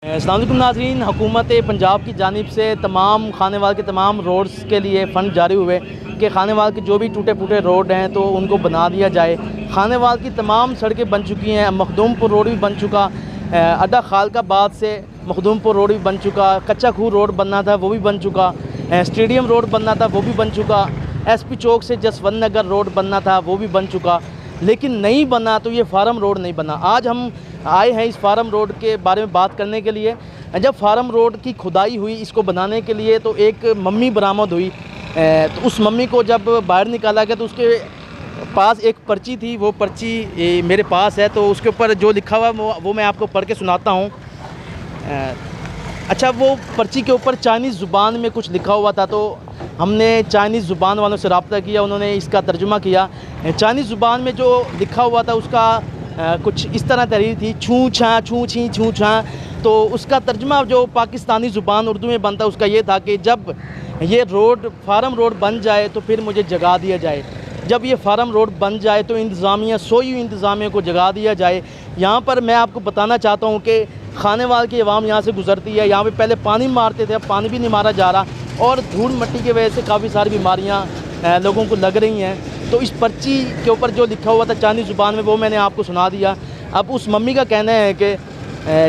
अस्सलाम वालेकुम नाज़रीन, हुकूमत पंजाब की जानिब से तमाम खानेवाल के तमाम रोड्स के लिए फ़ंड जारी हुए कि खानेवाल के जो भी टूटे फूटे रोड हैं तो उनको बना दिया जाए। खानेवाल की तमाम सड़कें बन चुकी हैं। मखदूमपुर रोड भी बन चुका, अड्डा खालकाबाद से मखदूमपुर रोड भी बन चुका, कच्चा खूह रोड बनना था वो भी बन चुका, स्टेडियम रोड बनना था वो भी बन चुका, SP चौक से जसवंत नगर रोड बनना था वो भी बन चुका, लेकिन नहीं बना तो ये फार्म रोड नहीं बना। आज हम आए हैं इस फार्म रोड के बारे में बात करने के लिए। जब फार्म रोड की खुदाई हुई इसको बनाने के लिए तो एक मम्मी बरामद हुई। तो उस मम्मी को जब बाहर निकाला गया तो उसके पास एक पर्ची थी, वो पर्ची मेरे पास है। तो उसके ऊपर जो लिखा हुआ वो मैं आपको पढ़ के सुनाता हूँ। अच्छा, वो पर्ची के ऊपर चाइनीज़ ज़ुबान में कुछ लिखा हुआ था, तो हमने चाइनीज़ ज़ुबान वालों से रब्ता किया, उन्होंने इसका तर्जुमा किया। चाइनीज़ ज़ुबान में जो लिखा हुआ था उसका कुछ इस तरह तहरीर थी, छू छा छू छी छू छा। तो उसका तर्जुमा जो पाकिस्तानी ज़ुबान उर्दू में बनता उसका ये था कि जब ये रोड फार्म रोड बन जाए तो फिर मुझे जगा दिया जाए। जब ये फार्म रोड बन जाए तो इंतज़ामिया सोई हुई इंतज़ामिया को जगा दिया जाए। यहाँ पर मैं आपको बताना चाहता हूँ कि खानेवाल की आवाम यहाँ से गुज़रती है, यहाँ पे पहले पानी मारते थे, अब पानी भी नहीं मारा जा रहा, और धूल मिट्टी की वजह से काफ़ी सारी बीमारियाँ लोगों को लग रही हैं। तो इस पर्ची के ऊपर जो लिखा हुआ था चाइनीज़ ज़ुबान में वो मैंने आपको सुना दिया। अब उस मम्मी का कहना है कि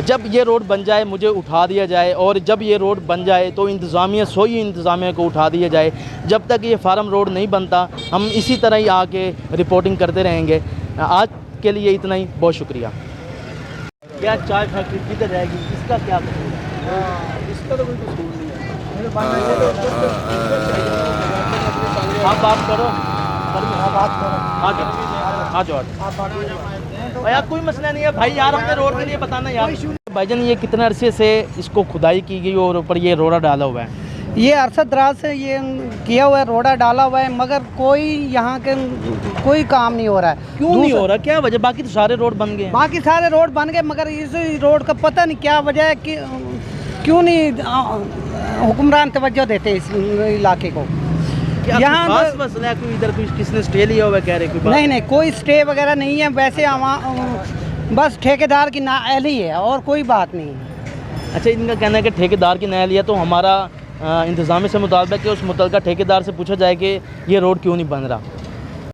जब ये रोड बन जाए मुझे उठा दिया जाए, और जब ये रोड बन जाए तो इंतज़ामिया सोई इंतज़ामिया को उठा दिया जाए। जब तक ये फार्म रोड नहीं बनता हम इसी तरह ही आके रिपोर्टिंग करते रहेंगे। आज के लिए इतना ही, बहुत शुक्रिया। क्या चाय फैक्ट्री किधर जाएगी, इसका क्या कसूर है? इसका तो कोई कसूर नहीं है। आप बात करो, आ जाओ यार, कोई मसला नहीं है भाई यार, अपने रोड के लिए बताना यार। भाईजान, ये कितने अरसे से इसको खुदाई की गई और ऊपर ये रोड़ा डाला हुआ है? ये अरसा दराज से ये किया हुआ है, रोड़ा डाला हुआ है, मगर कोई यहाँ के कोई काम नहीं हो रहा है। क्यों नहीं हो रहा, क्या वजह? बाकी तो सारे रोड बन गए। बाकी सारे रोड बन गए, मगर इस रोड का पता नहीं क्या वजह है कि क्यों नहीं हुक्मरान तवज्जो देते इस इलाके को। यहाँ मसला कोई इधर कुछ किसने स्टे लिया हुआ कह रहे? कोई नहीं, कोई स्टे वगैरह नहीं है, वैसे बस ठेकेदार की नाअहली है और कोई बात नहीं है। अच्छा, इनका कहना है कि ठेकेदार की नाअहली है, तो हमारा इंतज़ाम से मुतालबा कि उस मुतल्लिका ठेकेदार से पूछा जाए कि ये रोड क्यों नहीं बन रहा।